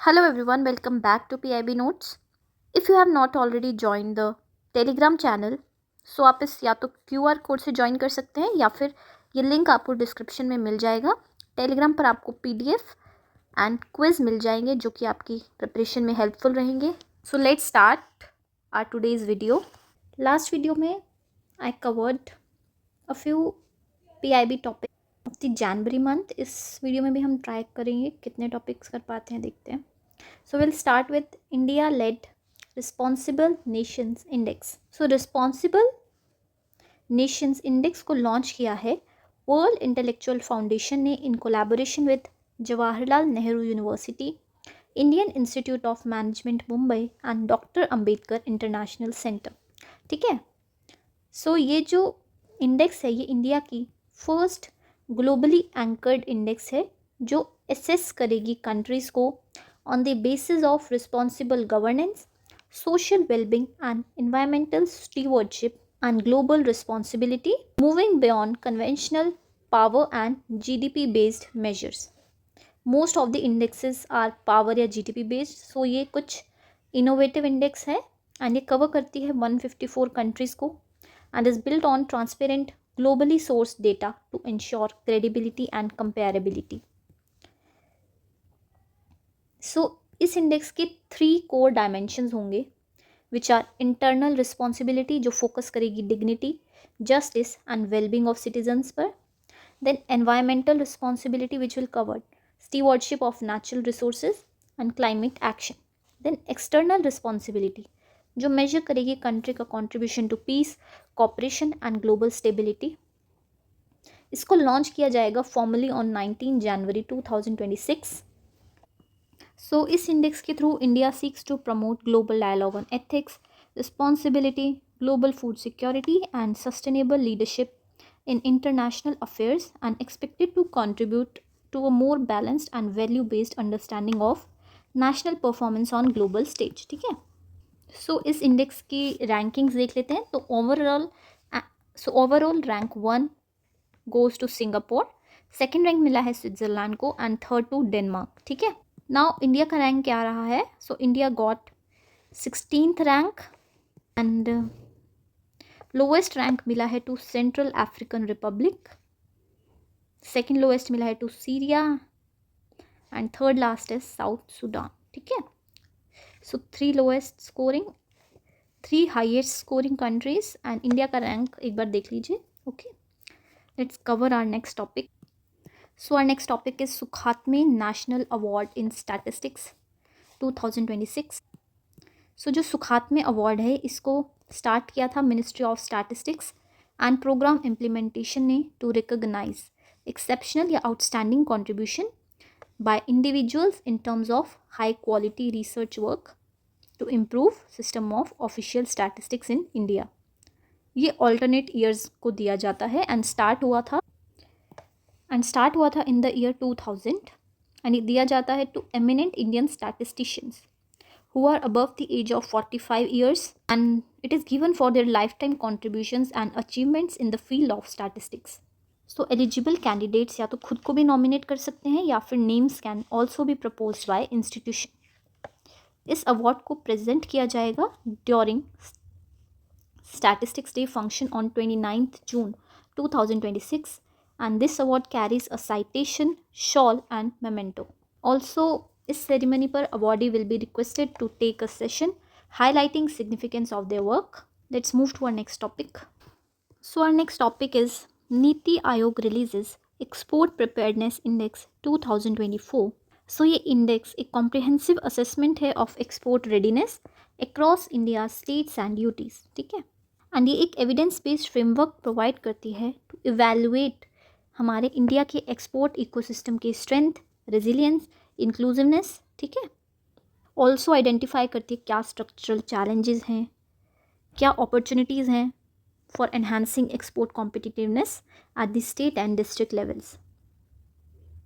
Hello everyone, welcome back to PIB Notes. If you have not already joined the Telegram channel, so आप इस या तो QR code से join कर सकते हैं या फिर ये लिंक आपको डिस्क्रिप्शन में मिल जाएगा। टेलीग्राम पर आपको PDF एंड क्विज मिल जाएंगे जो कि आपकी प्रिपरेशन में हेल्पफुल रहेंगे। So let's start our today's video. Last video में I covered a few PIB topic of the January month. इस वीडियो में भी हम ट्राई करेंगे कितने टॉपिक्स कर पाते हैं, देखते हैं। So we'll start with India-led Responsible Nations Index. So Responsible Nations Index को लॉन्च किया है वर्ल्ड इंटेलेक्चुअल फाउंडेशन ने in collaboration with Jawaharlal Nehru university, Indian institute of management Mumbai and doctor Ambedkar international centre. ठीक है। सो ये जो इंडेक्स है ये इंडिया की फर्स्ट ग्लोबली एंकर्ड इंडेक्स है जो असेस करेगी कंट्रीज़ को on the basis of responsible governance, social well-being and environmental stewardship and global responsibility, moving beyond conventional power and GDP-based measures. Most of the indexes are power या GDP based, so ये कुछ innovative index है and ये cover करती है 154 countries को and is built on transparent globally sourced data to ensure credibility and comparability. सो इस index के 3 कोर डायमेंशंस होंगे विच आर इंटरनल रिस्पॉन्सिबिलिटी जो फोकस करेगी dignity, justice and wellbeing of citizens पर। Then environmental responsibility which will cover stewardship of natural resources and climate action. Then external responsibility जो measure करेगी country का contribution to peace, cooperation and global stability. इसको launch किया जाएगा formally on 19 जनवरी 2026। सो इस index के through India seeks to promote global dialogue on ethics, responsibility, global food security and sustainable leadership in international affairs and expected to contribute to a more balanced and value based understanding of national performance on global stage. ठीक है। सो इस index की rankings देख लेते हैं। तो overall rank 1 goes to Singapore, second rank मिला है स्विट्जरलैंड को एंड थर्ड टू डेनमार्क। ठीक है। नाउ इंडिया का रैंक क्या रहा है? So India got 16th rank and lowest rank मिला है to Central African Republic, second lowest मिला है to Syria and third last है साउथ सुडान। ठीक है। So 3 lowest scoring, 3 highest scoring countries and India का रैंक एक बार देख लीजिए। Okay, let's cover our next topic. So our next topic is Sukhatme National Award in Statistics 2026. So जो Sukhatme award है इसको स्टार्ट किया था ministry of statistics and programme implementation ने टू रिकॉग्नाइज एक्सेप्शनल या outstanding contribution by individuals in terms of high quality research work to improve system of official statistics in India. ये alternate years को दिया जाता है and start हुआ था in the year 2000 and ये दिया जाता है to eminent Indian statisticians who are above the age of 45 years and it is given for their lifetime contributions and achievements in the field of statistics. So eligible candidates या तो खुद को भी nominate कर सकते हैं या फिर names can also be proposed by institution. इस award को present किया जाएगा during Statistics Day function on 29th June 2026 and this award carries a citation, shawl and memento. Also इस सेरेमनी पर awardee will be requested to take a session highlighting significance of their work. Let's move to our next topic. So our next topic is NITI Aayog releases export preparedness index 2024। So ये index एक comprehensive assessment है of export readiness across India states and UTs. ठीक है। And ये एक evidence based framework provide करती है to evaluate हमारे इंडिया के एक्सपोर्ट इकोसिस्टम की स्ट्रेंथ, रेजिलियंस, इंक्लूसिवनेस। ठीक है। ऑल्सो आइडेंटिफाई करती है क्या स्ट्रक्चरल चैलेंजेस हैं, क्या अपॉर्चुनिटीज़ हैं for enhancing export competitiveness at the state and district levels.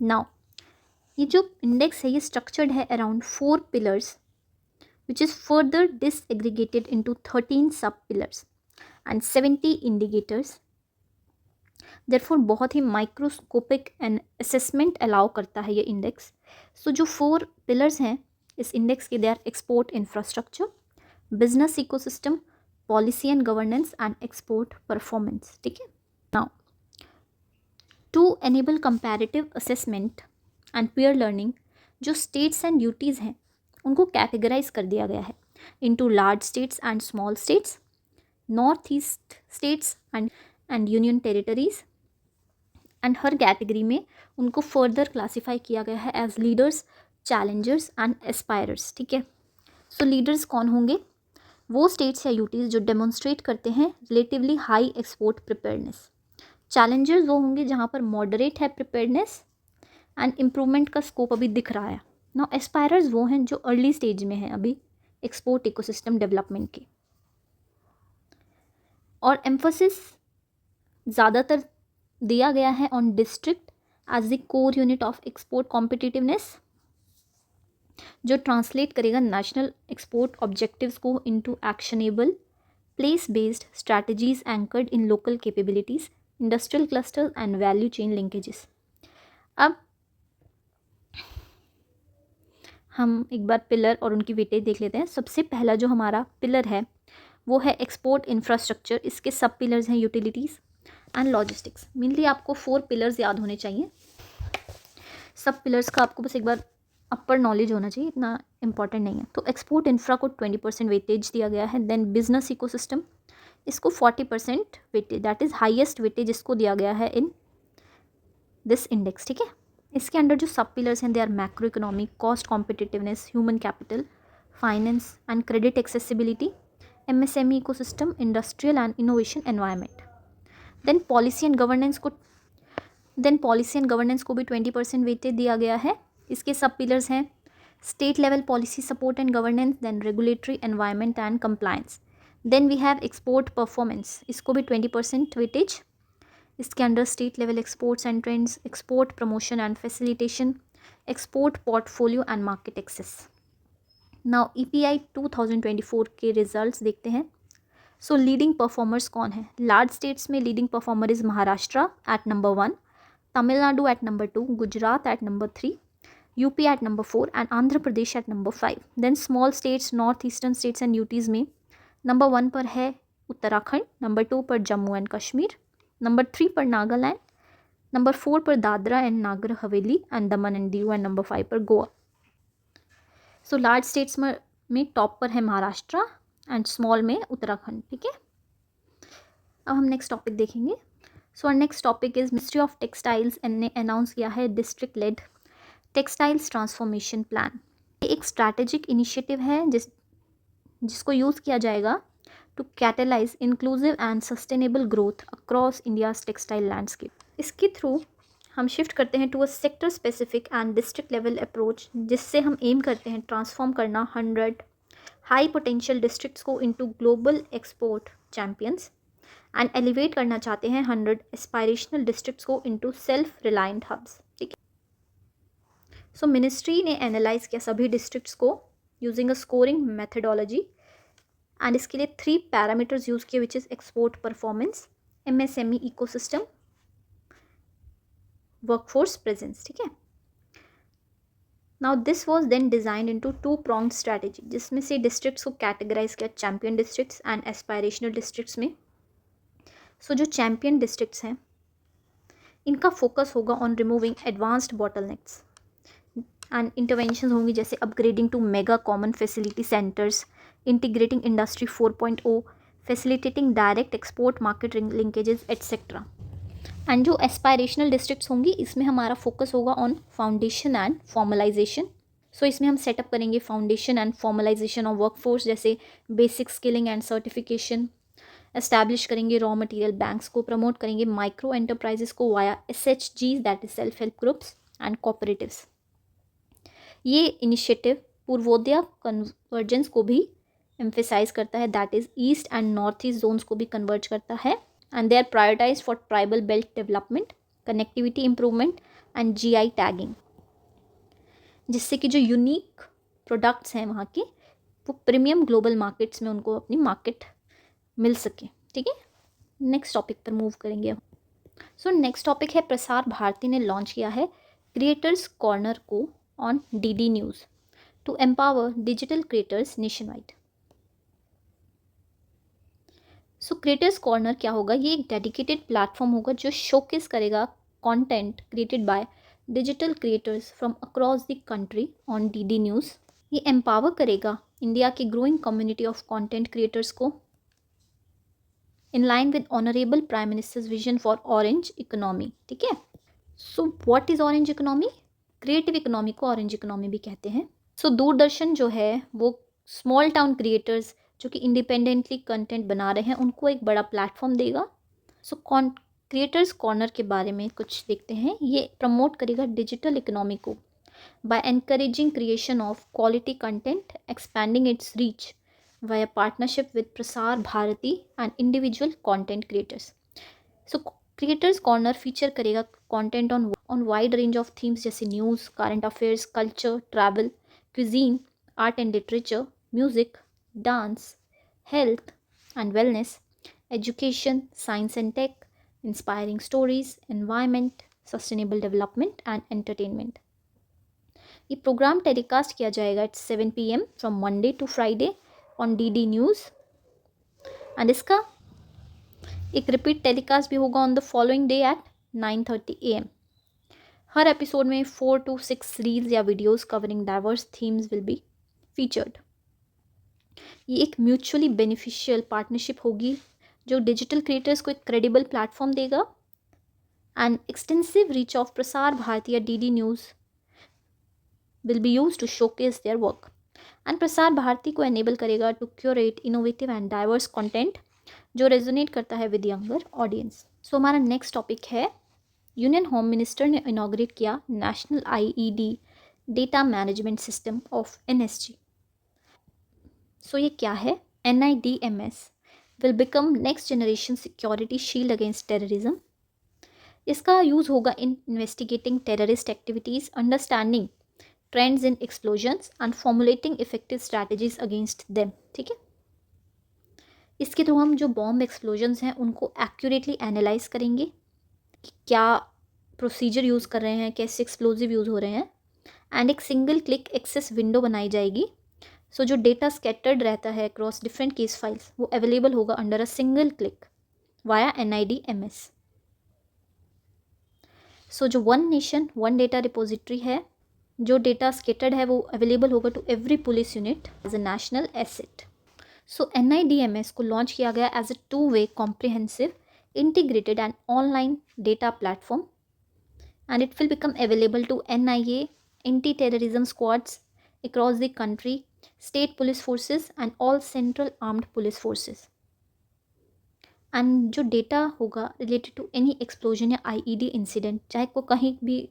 Now ये जो इंडेक्स है ये स्ट्रक्चर्ड है around 4 pillars which is further disaggregated into 13 sub pillars and 70 indicators. Therefore बहुत ही माइक्रोस्कोपिक एंड असेसमेंट अलाउ करता है ये इंडेक्स। सो जो 4 पिलर्स हैं इस इंडेक्स के, they are export infrastructure, business ecosystem, policy and governance and export performance. ठीक है. Now to enable comparative assessment and peer learning, जो स्टेट्स एंड यूटीज़ हैं उनको कैटेगराइज कर दिया गया है into large states and small states, north east states and union territories. And हर कैटेगरी में उनको फर्दर क्लासीफाई किया गया है as leaders, challengers and aspirers. ठीक है. सो लीडर्स कौन होंगे? वो स्टेट्स या यूटीज़ जो डेमोन्स्ट्रेट करते हैं relatively high export preparedness. Challengers वो होंगे जहाँ पर मॉडरेट है प्रिपेयर्डनेस एंड इम्प्रूवमेंट का स्कोप अभी दिख रहा है. नाउ एस्पायरर्स वो हैं जो अर्ली स्टेज में हैं अभी एक्सपोर्ट इकोसिस्टम डेवलपमेंट के. और एम्फोसिस ज़्यादातर दिया गया है on district as the core unit of export competitiveness, जो ट्रांसलेट करेगा नेशनल एक्सपोर्ट ऑब्जेक्टिव्स को into actionable place based strategies anchored in local capabilities, industrial clusters and value chain linkages. अब हम एक बार पिलर और उनकी वेटेज देख लेते हैं. सबसे पहला जो हमारा पिलर है वो है एक्सपोर्ट इंफ्रास्ट्रक्चर. इसके सब पिलर्स हैं यूटिलिटीज़ एंड लॉजिस्टिक्स. मेनली आपको 4 पिलर्स याद होने चाहिए. सब पिलर्स का आपको बस एक बार अपर नॉलेज होना चाहिए, इतना इंपॉर्टेंट नहीं है. तो एक्सपोर्ट इंफ्रा को 20% वेटेज दिया गया है. देन बिजनेस इकोसिस्टम, इसको 40% weightage, that is highest weightage इसको दिया गया है इन दिस इंडेक्स. ठीक है. इसके अंडर जो सब पिलर्स हैं they are macro economic, cost competitiveness, human capital, finance and credit accessibility, MSME ecosystem, industrial and innovation environment. Then policy and governance को भी 20% वेटेज दिया गया है. इसके सब पिलर्स हैं state level policy support and governance, then regulatory environment and compliance. Then we have export performance, इसको भी 20% वेटेज. इसके under state level exports and trends, export promotion and facilitation, export portfolio and market access. Now EPI 2024 के results देखते हैं. सो leading performers कौन है? Large states में leading performer is Maharashtra at number 1, Tamil Nadu at number 2, Gujarat at number 3, UP at number 4 and Andhra Pradesh at number 5. Then small states, north eastern states and UTs में number 1 पर है Uttarakhand, number 2 पर जम्मू एंड कश्मीर, नंबर 3 पर Nagaland, number 4 पर Dadra and Nagar Haveli and Daman and Diu and number 5 पर Goa. So large states में top पर है महाराष्ट्र एंड स्मॉल में उत्तराखंड. ठीक है. अब हम नेक्स्ट टॉपिक देखेंगे. So our next topic is ministry of textiles ने अनाउंस किया है district led textiles transformation plan. ये एक स्ट्रैटेजिक इनिशिएटिव है जिसको यूज़ किया जाएगा to catalyse inclusive and sustainable growth across India's textile landscape. इसके थ्रू हम शिफ्ट करते हैं to a sector specific and district level approach, जिससे हम एम करते हैं ट्रांसफॉर्म करना 100 हाई पोटेंशियल डिस्ट्रिक्ट्स को into global export champions and elevate करना चाहते हैं 100 एस्पायरेशनल डिस्ट्रिक्ट्स को इनटू सेल्फ रिलायंट हब्स. ठीक है. सो मिनिस्ट्री ने एनालाइज किया सभी डिस्ट्रिक्ट्स को using a scoring methodology and इसके लिए 3 पैरामीटर्स यूज़ किए which is export performance, MSME ecosystem, workforce presence. ठीक है. Now this was then designed into 2-pronged strategy, जिसमें से डिस्ट्रिक्ट्स को कैटेगराइज किया champion districts and aspirational districts में. सो जो चैम्पियन डिस्ट्रिक्ट्स हैं इनका फोकस होगा on removing advanced bottlenecks and intervention होंगी, जैसे upgrading to mega common facility centres, integrating industry 4.0, facilitating direct export market linkages etcetera. And जो aspirational districts होंगी इसमें हमारा फोकस होगा on foundation and formalisation. So इसमें हम सेटअप करेंगे foundation and formalisation of workforce, जैसे basic skilling and certification. Establish करेंगे रॉ मटेरियल बैंक्स को, प्रमोट करेंगे माइक्रो एंटरप्राइजेस को via SHGs that is self help groups and cooperatives. ये initiative Purvodaya convergence को भी एम्फेसाइज करता है, that is east and north east Jones को भी कन्वर्ज करता है. And they are prioritized for tribal belt development, connectivity improvement and GI tagging, जिससे कि जो यूनिक प्रोडक्ट्स हैं वहाँ के वो प्रीमियम ग्लोबल मार्केट्स में उनको अपनी मार्केट मिल सके. ठीक है. नेक्स्ट टॉपिक पर मूव करेंगे हम. सो नेक्स्ट टॉपिक है प्रसार भारती ने लॉन्च किया है क्रिएटर्स कॉर्नर को on DD news. to empower digital creators nationwide. So creators corner क्या होगा? ये एक डेडिकेटेड प्लेटफॉर्म होगा जो शोकेस करेगा content created by digital creators from across the country on DD news. ये एम्पावर करेगा इंडिया की growing community of content creators को in line with honourable prime minister's vision for orange economy. ठीक है. So what is orange economy? Creative economy को orange economy भी कहते हैं. सो दूरदर्शन जो है वो स्मॉल टाउन क्रिएटर्स जो कि इंडिपेंडेंटली कंटेंट बना रहे हैं उनको एक बड़ा प्लेटफॉर्म देगा. सो क्रिएटर्स कॉर्नर के बारे में कुछ देखते हैं. ये प्रमोट करेगा डिजिटल इकोनॉमी को by encouraging creation of quality content, expanding its reach via partnership with Prasar Bharati and individual content creators. So creators corner feature करेगा content on wide range of themes जैसे news, current affairs, culture, travel, cuisine, art and literature, music, dance, health and wellness, education, science and tech, inspiring stories, environment, sustainable development and entertainment. ये programme telecast किया जाएगा at 7 PM from Monday to Friday on DD news and इसका एक repeat telecast भी होगा on the following day at 9:30 AM. हर episode में 4 to 6 reels या videos covering diverse themes will be featured. ये एक म्यूचुअली बेनिफिशियल पार्टनरशिप होगी जो डिजिटल क्रिएटर्स को एक क्रेडिबल प्लेटफॉर्म देगा and extensive reach of Prasar Bharati या DD news will be use to showcase their work. And Prasar Bharati को एनेबल करेगा to curate innovative and diverse content जो रेजोनेट करता है विद यंगर ऑडियंस. सो हमारा नेक्स्ट टॉपिक है यूनियन होम मिनिस्टर ने inaugurate किया national IED data management system of NSG. So ये क्या है? NIDMS will become next generation security shield against terrorism. इसका यूज़ होगा in investigating terrorist activities, understanding trends in explosions and formulating effective strategies against them. ठीक है. इसके थ्रू हम जो बॉम्ब एक्सप्लोजन्स हैं उनको एक्यूरेटली एनालाइज करेंगे कि क्या प्रोसीजर यूज़ कर रहे हैं, कैसे एक्सप्लोजिव यूज़ हो रहे हैं एंड एक सिंगल क्लिक एक्सेस विंडो बनाई जाएगी. सो जो डेटा स्कैटर्ड रहता है अक्रॉस डिफरेंट केस फाइल्स वो अवेलेबल होगा under a single click via NIDMS. So जो one nation one data repository है, जो डेटा स्कैटर्ड है वो अवेलेबल होगा to every police unit as a national asset. So NIDMS को लॉन्च किया गया as a 2-way comprehensive integrated and online data platform and it will become available to NIA, anti-terrorism squads across the country, state police forces and all central armed police forces. and जो data होगा related to any explosion या IED incident चाहे को कहीं भी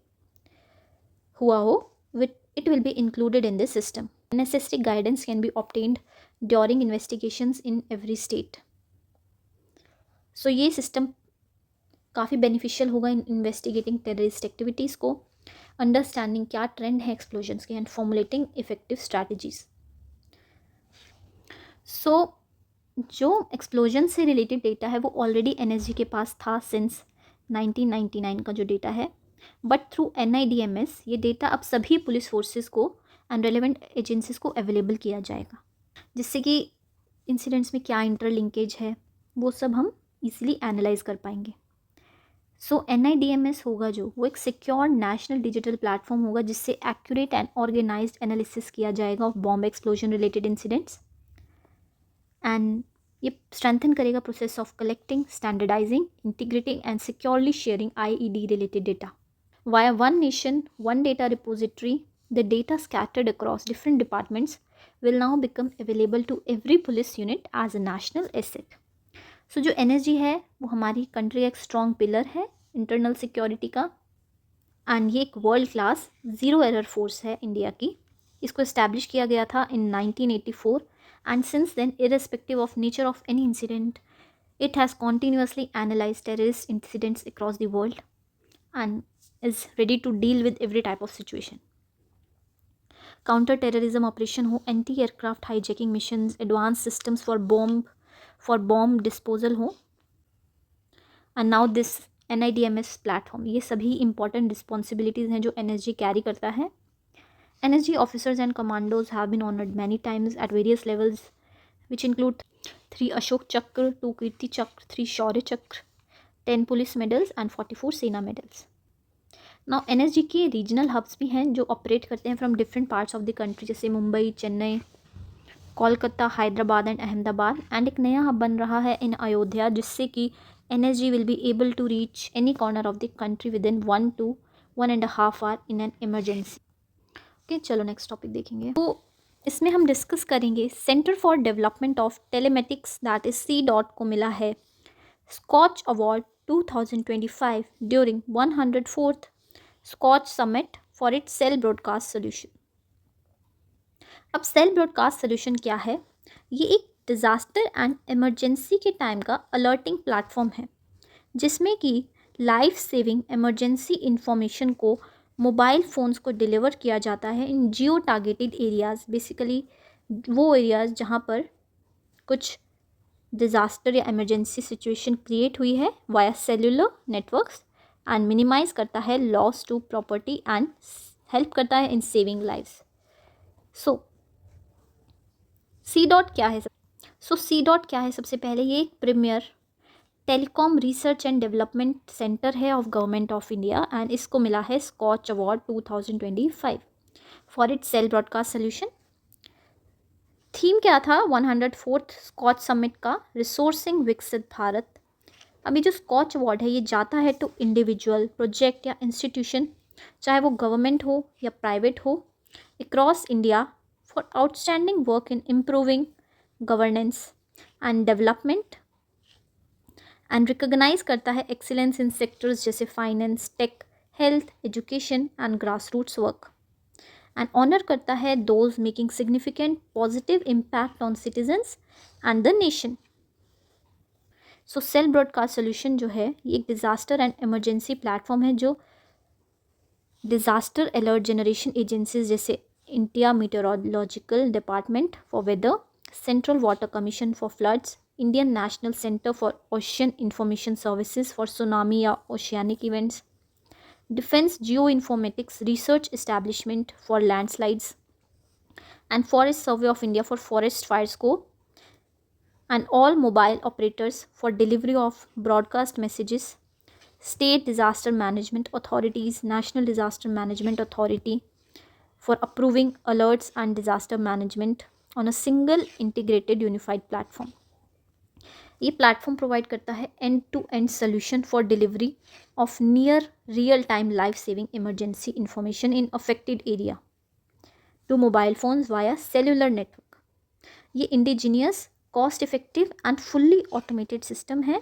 हुआ हो, it will be included in this system. Necessary guidance can be obtained during investigations in every state. सो ये सिस्टम काफ़ी बेनिफिशियल होगा इन इन्वेस्टिगेटिंग टेररिस्ट एक्टिविटीज़ को, अंडरस्टैंडिंग क्या ट्रेंड है एक्सप्लोजन्स के एंड फॉर्मुलेटिंग इफेक्टिव स्ट्रैटेजीज. सो जो एक्सप्लोजन से related data है वो ऑलरेडी NSG के पास था सिंस 1999 का जो डेटा है, बट थ्रू NIDMS ये डेटा अब सभी पुलिस फोर्सेस को एंड रेलेवेंट एजेंसीज को अवेलेबल किया जाएगा, जिससे कि इंसिडेंट्स में क्या इंटरलिंकेज है वो सब हम इजीली एनालाइज कर पाएंगे. सो NIDMS होगा जो वो एक सिक्योर नेशनल डिजिटल प्लेटफॉर्म होगा जिससे एक्यूरेट एंड ऑर्गेनाइज्ड एनालिसिस किया जाएगा of bomb explosion related incidents and ये स्ट्रेंथन करेगा process of collecting, standardising, integrating and securely sharing IED related data via one nation one data repository. The data scattered across different departments will now become available to every police unit as a national asset. So जो NSG है वो हमारी country का एक strong pillar है internal security का and ये एक world class zero error force है इंडिया की. इसको इस्टेब्लिश किया गया था in 1984 and since then irrespective of nature of any incident it has continuously analyse terrorist incidents across the world and is ready to deal with every type of situation. Counter terrorism operation हो, anti aircraft hijacking missions, advance systems for bomb disposal हो and now this NIDMS platform, ये सभी important responsibilities हैं जो NSG carry करता है NSG officers and commandos have been honored many times at various levels, which include 3 Ashok Chakra, 2 Kirti Chakra, 3 Shaurya Chakra, 10 police medals and 44 सेना medals. Now NSG के regional hubs भी हैं जो operate करते हैं from different parts of the country, जैसे Mumbai, Chennai, Kolkata, Hyderabad and Ahmedabad. And एक नया हब बन रहा है इन अयोध्या, जिससे कि NSG will be able to reach any corner of the country within 1 to 1.5 hour in an emergency. Okay, चलो नेक्स्ट टॉपिक देखेंगे. तो इसमें हम डिस्कस करेंगे centre for development of telematics that is CDOT को मिला है Skoch award 2025 during 104th Skoch summit for its cell broadcast solution. अब सेल ब्रॉडकास्ट सोल्यूशन क्या है? ये एक डिज़ास्टर एंड इमरजेंसी के टाइम का अलर्टिंग प्लेटफॉर्म है, जिसमें कि लाइफ सेविंग इमरजेंसी इंफॉर्मेशन को मोबाइल फ़ोन्स को डिलीवर किया जाता है इन जियो टारगेटेड एरियाज़. बेसिकली वो एरियाज़ जहाँ पर कुछ डिज़ास्टर या इमरजेंसी सिचुएशन क्रिएट हुई है via cellular networks, and minimise करता है loss to property and help करता है in saving lives. So CDOT क्या है? CDOT क्या है? सबसे पहले ये एक premier telecom research and development centre है of government of India, and इसको मिला है Skoch award 2025 for its cell broadcast solution. Theme क्या था 104th स्कॉच समिट का? रिसोर्सिंग विकसित भारत. अभी जो स्कॉच अवार्ड है ये जाता है टू इंडिविजुअल, प्रोजेक्ट या इंस्टीट्यूशन, चाहे वो गवर्नमेंट हो या प्राइवेट हो, across India for outstanding work in improving governance and development, and recognise करता है एक्सीलेंस इन सेक्टर्स जैसे finance, tech, health, education and grass roots work, and honour करता है those making significant positive impact on citizens and the nation. So cell broadcast solution जो है ये एक disaster and emergency platform है जो disaster alert generation agencies जैसे India meteorological department for weather, central water commission for floods, Indian national centre for ocean information services for tsunami या oceanic events, defence geo informatics research establishment for landslides, and forest survey of India for forest fires को, and all mobile operators for delivery of broadcast messages, state disaster management authorities, national disaster management authority for approving alerts and disaster management on a single integrated unified platform. ये platform provide करता है end to end solution for delivery of near real time life saving emergency information in affected area to mobile phones via cellular network. ये indigenous, cost effective and fully automated system है,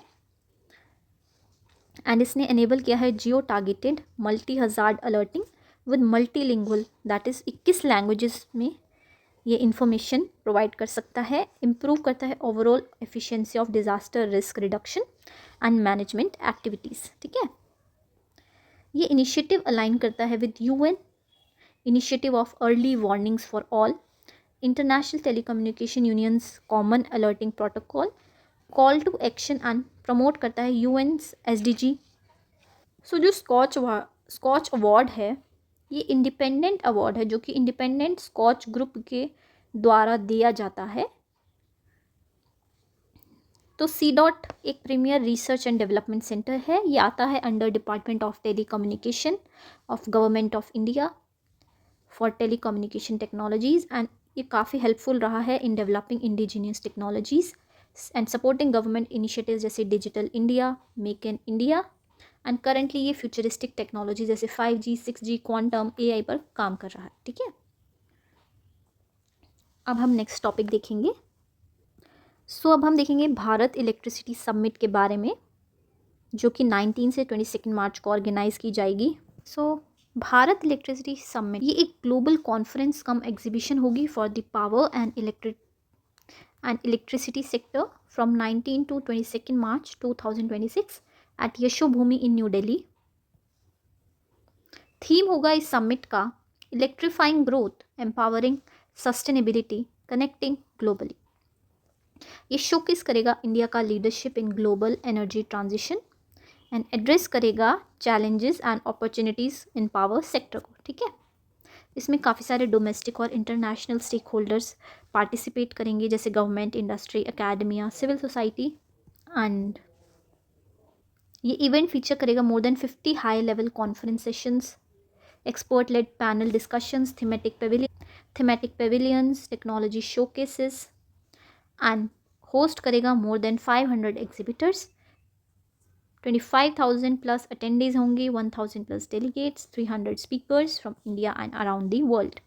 and इसने enable किया है geo targeted multi hazard alerting with multilingual, that is 21 languages में ये information provide कर सकता है. इम्प्रूव करता है overall efficiency of disaster risk reduction and management activities. ठीक है, ये इनिशिएटिव अलाइन करता है with UN initiative of early warnings for all, international telecommunication union's common alerting protocol, call to action and promote करता है UN's SDG. सो जो scotch award है ये इंडिपेंडेंट अवार्ड है जो कि इंडिपेंडेंट स्कॉच ग्रुप के द्वारा दिया जाता है. तो CDOT एक premier research and development centre है. ये आता है under department of telecommunication of government of India for telecommunication technologies, and ये काफ़ी हेल्पफुल रहा है in developing indigenous technologies and supporting government initiatives जैसे digital India, make in India, and currently ये फ्यूचरिस्टिक टेक्नोलॉजी जैसे 5G, 6G, क्वांटम, AI पर काम कर रहा है. ठीक है, अब हम नेक्स्ट टॉपिक देखेंगे. अब हम देखेंगे भारत इलेक्ट्रिसिटी समिट के बारे में, जो कि 19 से 22 मार्च को ऑर्गेनाइज़ की जाएगी. भारत इलेक्ट्रिसिटी समिट ये एक ग्लोबल कॉन्फ्रेंस कम एग्जीबिशन होगी for the power and electricity sector from 19 to 22 March 2026 at Yashobhoomi in New Delhi. Theme होगा इस समिट का electrifying growth, empowering sustainability, connecting globally. ये शोकेस करेगा इंडिया का leadership in global energy transition and address करेगा challenges and opportunities in power sector को. ठीक है, इसमें काफ़ी सारे डोमेस्टिक और इंटरनेशनल स्टेक होल्डर्स पार्टिसिपेट करेंगे, जैसे government, industry, academia, civil society. And ये इवेंट फीचर करेगा more than 50 high level conference sessions, expert led panel discussions, thematic pavilions, technology showcases, and host करेगा more than 500 exhibitors. 25,000 plus attendees होंगी, 1,000 plus delegates, 300 speakers from India and around the world.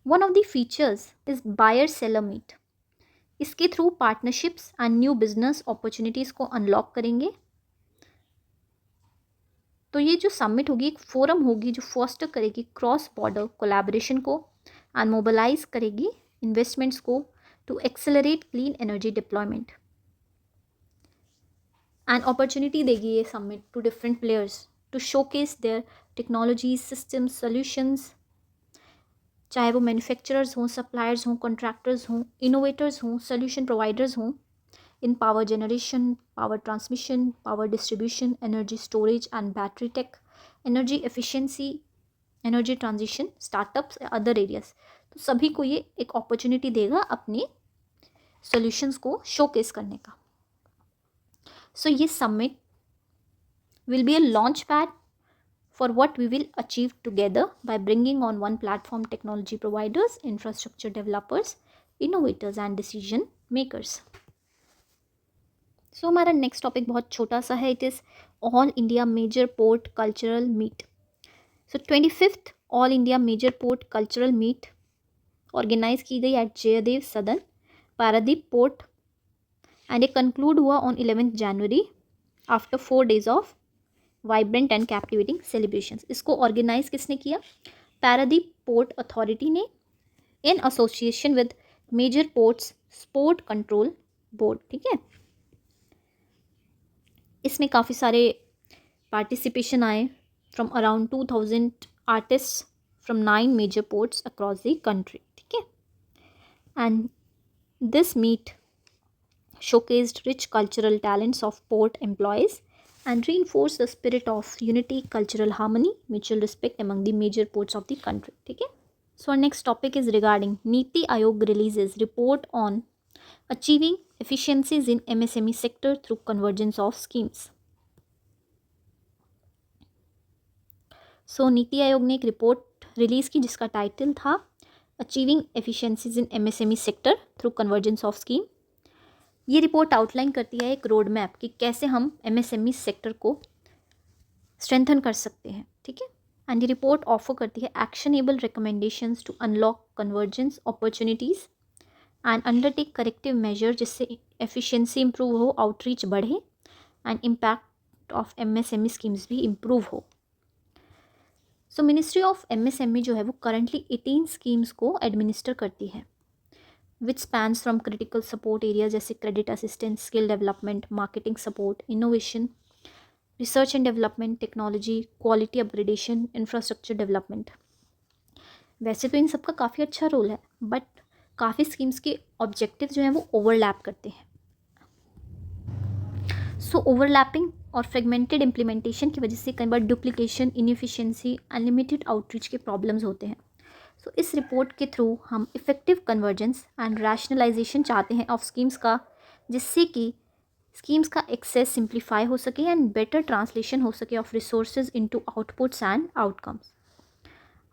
One of the features is buyer seller meet. इसके through partnerships and new business opportunities को unlock करेंगे। तो ये जो summit होगी एक फोरम होगी जो फोस्टर करेगी क्रॉस बॉर्डर कोलैबोरेशन को एंड मोबिलाइज करेगी इन्वेस्टमेंट्स को to accelerate clean energy deployment. And opportunity देगी ये summit to different players to showcase their technologies, systems, solutions, चाहे वो मैन्युफैक्चरर्स हों, सप्लायर्स हों, कॉन्ट्रैक्टर्स हों, इनोवेटर्स हों, सोल्यूशन प्रोवाइडर्स हों in power generation, power transmission, power distribution, energy storage and battery tech, energy efficiency, energy transition, startups, other areas. तो सभी को ये एक अपॉर्चुनिटी देगा अपने सॉल्यूशंस को शोकेस करने का। सो ये summit will be a launch pad for what we will achieve together by bringing on one platform technology providers, infrastructure developers, innovators and decision makers. So हमारा नेक्स्ट टॉपिक बहुत छोटा सा है, it is all India major port cultural meet. So 25th all India major port cultural meet organise की गई at Jaydev Sadan, Paradip port, and ये conclude हुआ on 11th January after 4 days of vibrant and captivating celebrations. इसको organise किसने किया? Paradip port authority ने in association with major ports sport control board. ठीक है, इसमें काफ़ी सारे पार्टिसिपेशन आए from around 2000 artist from 9 major ports across the country. ठीक है, and this meet showcased rich cultural talents of port employees and reinforced the spirit of unity, cultural harmony, mutual respect among the major ports of the country. ठीक है, so our next topic is regarding Niti Aayog releases report on achieving efficiencies in MSME sector through convergence of schemes. So NITI Aayog ने एक report release की जिसका title था achieving efficiencies in MSME sector through convergence of scheme. ये report outline करती है एक road map कि कैसे हम MSME सेक्टर को स्ट्रेंथन कर सकते हैं। ठीक है, एंड ये रिपोर्ट ऑफर करती है actionable recommendations to unlock convergence opportunities and undertake corrective measure जिससे एफिशिएंसी इंप्रूव हो, आउटरीच बढ़े and impact of MSME schemes भी इम्प्रूव हो। सो मिनिस्ट्री ऑफ MSME जो है वो करंटली 18 स्कीम्स को एडमिनिस्टर करती है which spans from critical support areas जैसे credit assistance, skill development, marketing support, innovation, research and development, technology, quality upgradation, infrastructure development। वैसे तो इन सबका काफ़ी अच्छा रोल है बट काफ़ी स्कीम्स के ऑब्जेक्टिव जो हैं वो ओवरलैप करते हैं। सो ओवरलैपिंग और फ्रेगमेंटेड इम्प्लीमेंटेशन की वजह से कई बार डुप्लीकेशन, इनएफिशिएंसी, अनलिमिटेड आउटरीच के प्रॉब्लम्स होते हैं। तो इस रिपोर्ट के थ्रू हम इफ़ेक्टिव कन्वर्जेंस एंड रैशनलाइजेशन चाहते हैं ऑफ स्कीम्स का, जिससे कि स्कीम्स का एक्सेस सिंप्लीफाई हो सके एंड बेटर ट्रांसलेशन हो सके of resources into outputs and outcomes.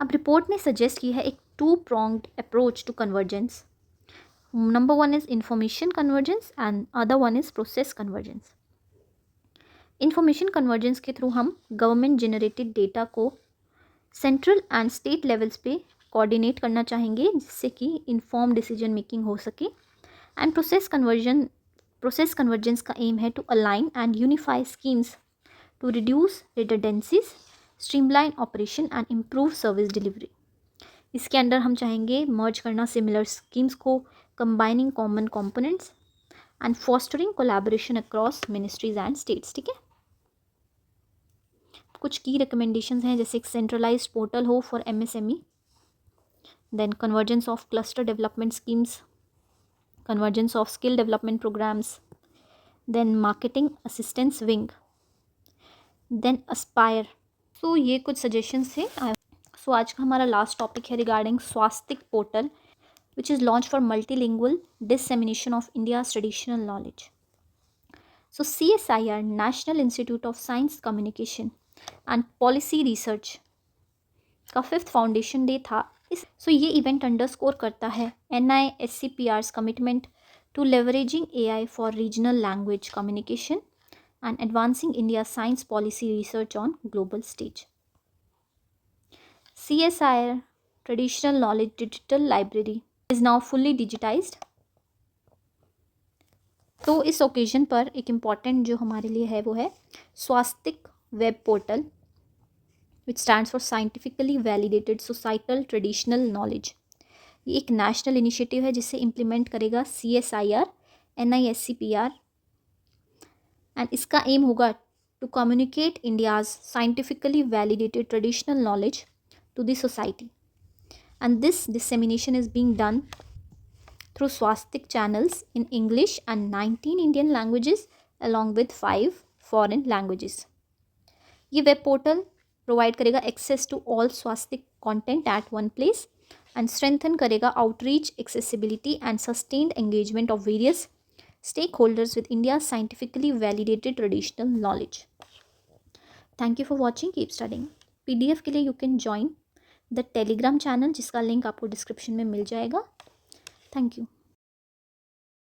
अब रिपोर्ट ने सजेस्ट की है एक 2-pronged approach to convergence. Number 1 is information convergence and other 1 is process convergence. Information convergence के थ्रू हम गवर्नमेंट जनरेटेड डेटा को सेंट्रल एंड स्टेट लेवल्स पे coordinate करना चाहेंगे जिससे कि इन्फॉर्म डिसीजन मेकिंग हो सके। एंड प्रोसेस कन्वर्जेंस का एम है to align and unify schemes to reduce redundancies, streamline operation and improve service delivery. इसके अंडर हम चाहेंगे मर्ज करना सिमिलर स्कीम्स को, combining common components and fostering collaboration across ministries and states. ठीक है, कुछ की रिकमेंडेशंस हैं जैसे एक सेंट्रलाइज्ड पोर्टल हो for MSME, then convergence of cluster development schemes, convergence of skill development programs, then marketing assistance wing, then aspire। so ये कुछ suggestions थे सो आज का हमारा लास्ट टॉपिक है regarding Swastik portal which is launch for multilingual dissemination of India's traditional knowledge. So CSIR national institute of science communication and policy research का 5th foundation day था. ये इवेंट अंडरस्कोर करता है NISCPR's commitment to leveraging AI for regional language communication and advancing India's science policy research on global stage. CSIR Traditional Knowledge Digital Library is now fully digitized. तो इस occasion पर एक important जो हमारे लिए है वो है Svastik web portal which stands for scientifically validated societal traditional knowledge. ये एक नेशनल इनिशिएटिव है जिसे इम्प्लीमेंट करेगा CSIR NISCPR एंड इसका एम होगा to communicate India's scientifically validated traditional knowledge to the society and this dissemination is being done through Svastik channels in English and 19 Indian languages along with 5 foreign languages. ये web portal provide करेगा access to all Svastik content at one place and strengthen करेगा outreach, accessibility and sustained engagement of various stakeholders with India's scientifically validated traditional knowledge. Thank you for watching. Keep studying. PDF के लिए you can join the Telegram channel जिसका link आपको description में मिल जाएगा. Thank you.